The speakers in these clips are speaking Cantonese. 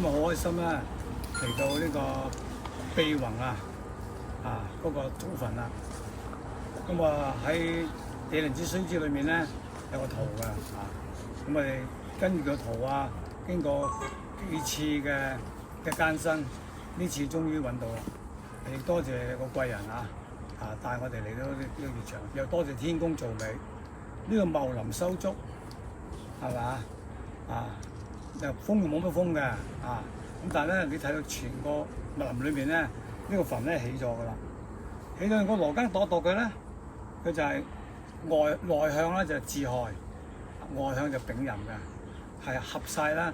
今日好開心啦，嚟到呢個秘宏嗰個祖墳啦。咁啊喺地靈之須知裏面咧有個圖㗎咁我哋跟住個圖經過幾次嘅艱辛，呢次終於揾到啦。亦多謝個貴人帶我哋嚟到呢個現場，又多謝天公造美，呢個茂林修竹係嘛又風又冇乜風嘅咁但係咧你睇到全個密林裏邊咧，呢個墳咧起咗㗎啦，起咗個羅庚埵嘅咧，佢就係內向咧就係自害，外向就丙寅嘅，係合晒啦。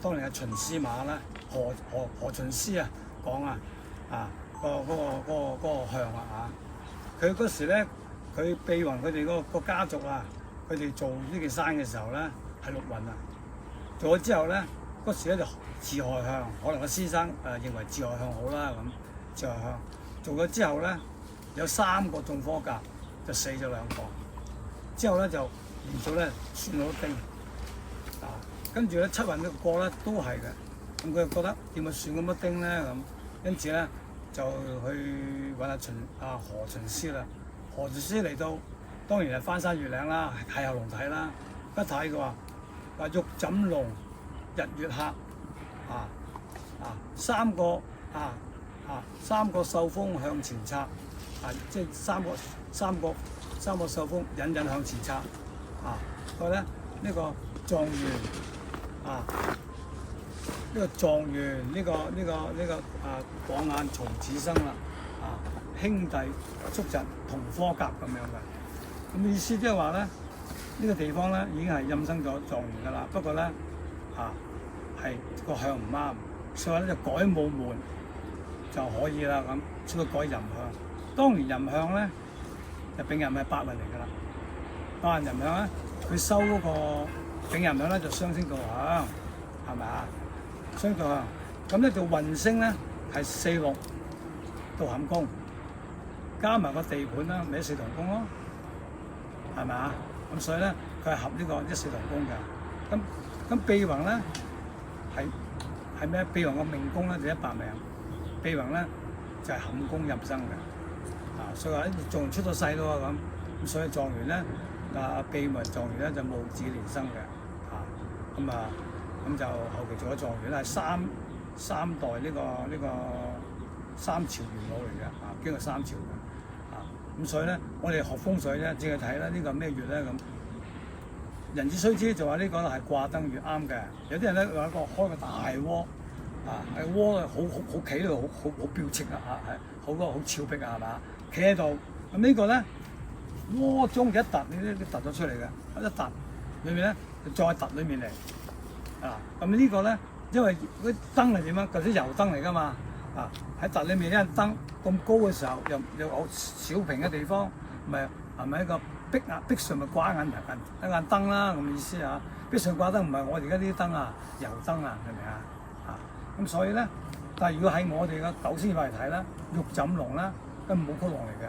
當年嘅秦司馬啦，何秦師講嗰個向佢嗰時咧，佢秘宏佢哋個家族佢哋做呢件山嘅時候咧係陸運做咗之後咧，嗰時咧就自害向，可能個師生認為自害向好啦咁，自害向做咗之後咧，有3個中科甲，就死咗2個，之後咧就連續咧算到丁跟住咧7運一個咧都係嘅，咁佢就覺得點解算咁多丁咧咁，因此咧就去揾何秦師啦。何秦師嚟到，當然係翻山越嶺啦，睇後龍體啦，一睇佢話玉枕龍，日月黑3個獸風向前插即係三個獸風隱隱向前插佢咧呢個狀元呢個廣眼曹子生啦兄弟叔侄同科甲咁樣嘅，咁意思即係話咧呢個地方咧已經係陰生咗狀元㗎啦，不過咧係個向唔啱，所以咧就改武門就可以啦咁，所以改寅向。當年寅向咧就丙寅係8運嚟㗎啦，8運寅向咧佢收嗰個丙寅向咧就雙星導向係咪雙導向咁咧就運星咧係4、6到坎宮，加埋個地盤啦，咪4同宮咯，係咪咁所以咧佢係合呢個1、4同宮嘅。咁秘宏咧係咩？秘宏個命宮咧就1白命，秘宏咧就係坎宮入生嘅所以話狀元出咗世咯咁所以狀元咧秘宏狀元咧就戊子年生嘅咁就後期做咗狀元係三代呢個3朝元老嚟嘅經過3朝嘅咁所以咧我哋學風水咧只係睇咧呢個咩月咧咁。人之須知就話呢個係掛燈月啱嘅，有啲人咧話開個大窩係窩好企喺度，好標青係好峭壁係嘛？企喺度咁呢個咧窩中嘅一凸，呢啲凸咗出嚟嘅一凸裏面咧再凸裏面嚟咁呢個咧因為嗰啲燈係點啊？嗰啲油燈嚟㗎嘛喺凸裏面一燈咁高嘅時候又好小平嘅地方，係咪一個壁上咪掛一眼燈啦咁意思壁上掛燈唔係我哋而家啲燈油燈係咪咁所以咧，但係如果喺我哋嘅九仙法嚟睇咧，玉枕龍咧根本冇曲龍嚟嘅，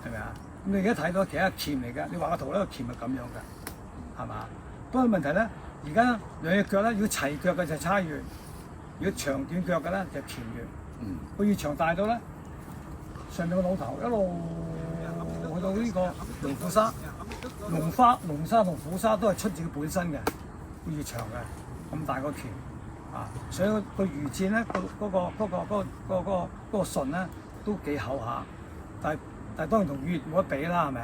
係咪咁你而家睇到其實係鉗嚟嘅，你畫個圖咧個鉗係咁樣嘅，係嘛？不過問題咧，而家兩隻腳咧，如果齊腳嘅就係叉月，如果長短腳嘅咧就係鉗月。個月長大到咧，上面個腦頭一路去到呢個龍虎沙，龍沙同虎沙都係出自佢本身嘅，越長嘅咁大個鉗所以個魚箭咧嗰個唇咧都幾厚下，但係當然同月冇得比啦，係咪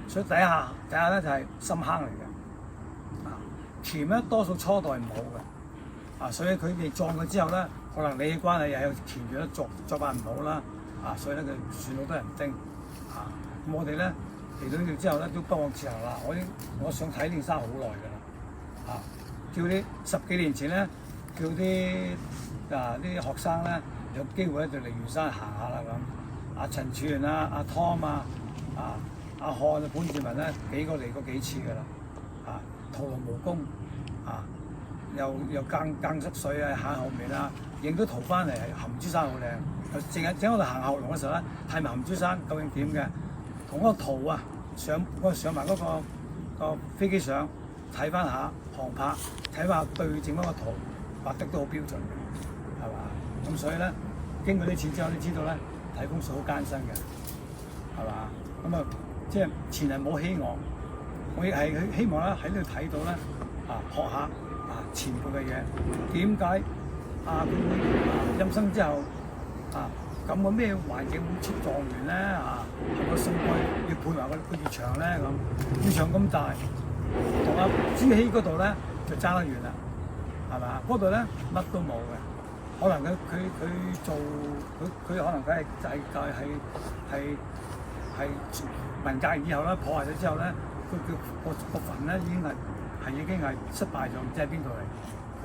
所以底下咧就係深坑嚟嘅鉗咧多數初代唔好嘅所以佢哋撞佢之後咧，可能理氣關係又有鉗住咧作法唔好啦所以咧佢算好多人叮咁我哋咧嚟到呢度之後咧都不枉此行啦。我想睇呢件衫好耐㗎啦叫啲10幾年前咧，叫啲學生咧有機會咧就嚟元山行下啦咁。陳柱元阿 Tom 阿漢本志文咧幾個嚟過幾次㗎啦徒勞無功又更濕水行後面影到圖翻嚟係含珠山好靚，淨係我哋行後龍嘅時候咧睇埋含珠山究竟點嘅，同嗰個圖上埋嗰個飛機相睇翻下航拍，睇翻對正嗰個圖畫得都好標準嘅，係嘛？咁所以咧，經過啲錢之後，你知道咧，睇風水好艱辛嘅，係嘛？咁啊，即係前人冇欺我，我亦係希望咧喺呢度睇到咧，學下前輩嘅嘢，點解佢會陰生之後咁個咩環境會出狀元咧係個數據要配埋個月場咧咁，月場咁大，同阿朱熹嗰度咧就爭得遠啦，係嘛？嗰度咧乜都冇嘅，可能佢做佢可能佢係文革以後咧破壞咗之後咧，佢個墳咧已經係失敗咗，唔知喺邊度嚟。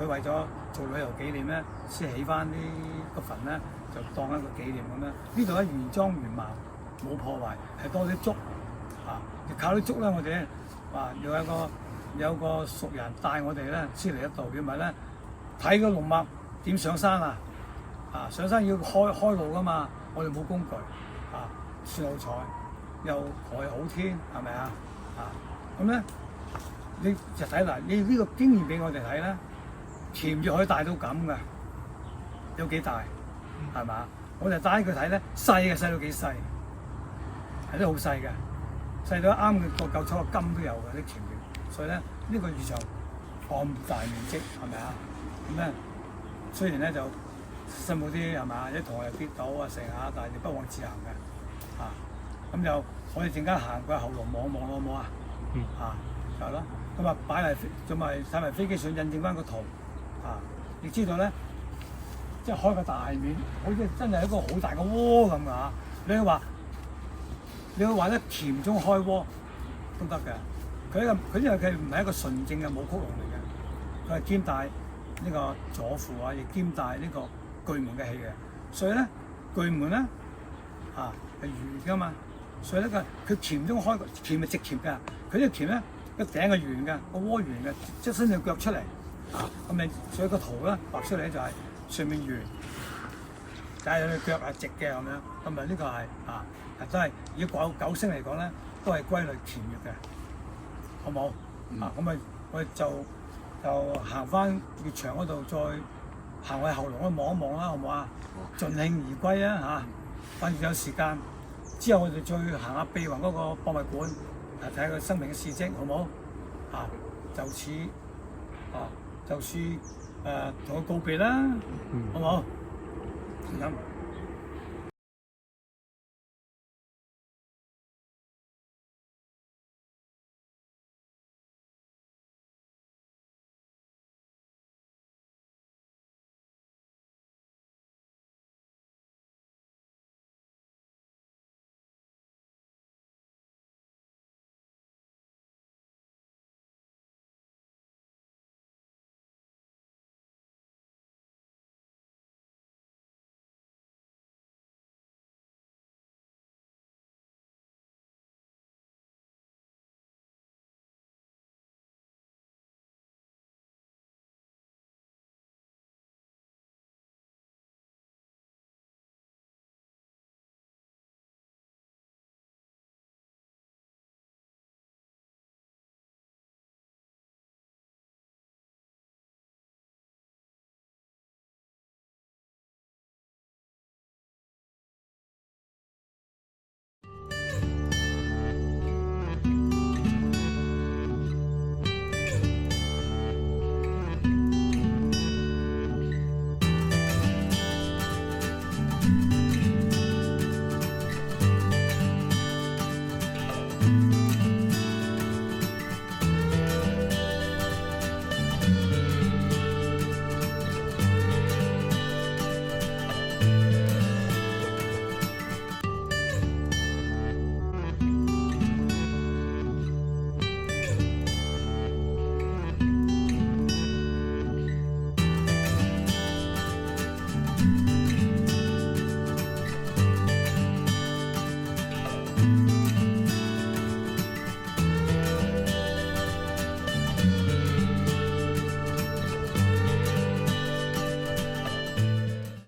佢為咗做旅遊紀念咧，先起翻個墳咧，就當一個紀念咁樣。呢度咧原裝原貌，冇破壞，係多啲竹靠啲竹咧，我哋咧有個熟人帶我哋咧先嚟得到，因為咧睇個龍脈點上山上山要開路噶嘛，我哋冇工具算好彩，又海好天，係咪咁咧你就睇嗱，你呢個經驗俾我哋睇咧。潛住可以大到咁㗎，有幾大係嘛？我就帶佢睇咧，細到幾細，係都好細嘅，細到啱嘅個夠抽個金都有嘅啲潛住，所以咧呢個魚場咁大面積係咪啊？咁咧雖然咧就辛苦啲係嘛，啲同學又跌倒成下，但係你不枉此行嘅咁就我哋陣間行過後龍望一望好唔好就係咯，咁擺嚟仲咪睇埋飛機上印證翻個圖。你知道咧，即係開個大面，好似真係一個好大個窩咁㗎。你去話咧鉗中開窩都得嘅。佢因為佢唔係一個純正嘅武曲龍嚟嘅，佢係兼帶呢個左輔亦兼帶呢個巨門嘅氣嘅。所以咧巨門咧係圓㗎嘛，所以咧佢鉗中開鉗係直鉗㗎。佢呢個鉗咧個頂係圓㗎，個窩圓嘅，即係伸隻腳出嚟。咁你所以個圖咧畫出嚟就係上面圓，但係佢腳係直嘅咁樣。咁呢個係真係以九星嚟講咧，都係歸類乾月嘅，好冇？咁我哋就行翻月場嗰度，再行去後龍嗰度望一望啦，好唔好啊？盡興而歸啊反正有時間之後，我哋再行下秘宏嗰個博物館，睇下佢生命嘅事蹟，好冇？就此就算同佢告別啦，好唔好？咁。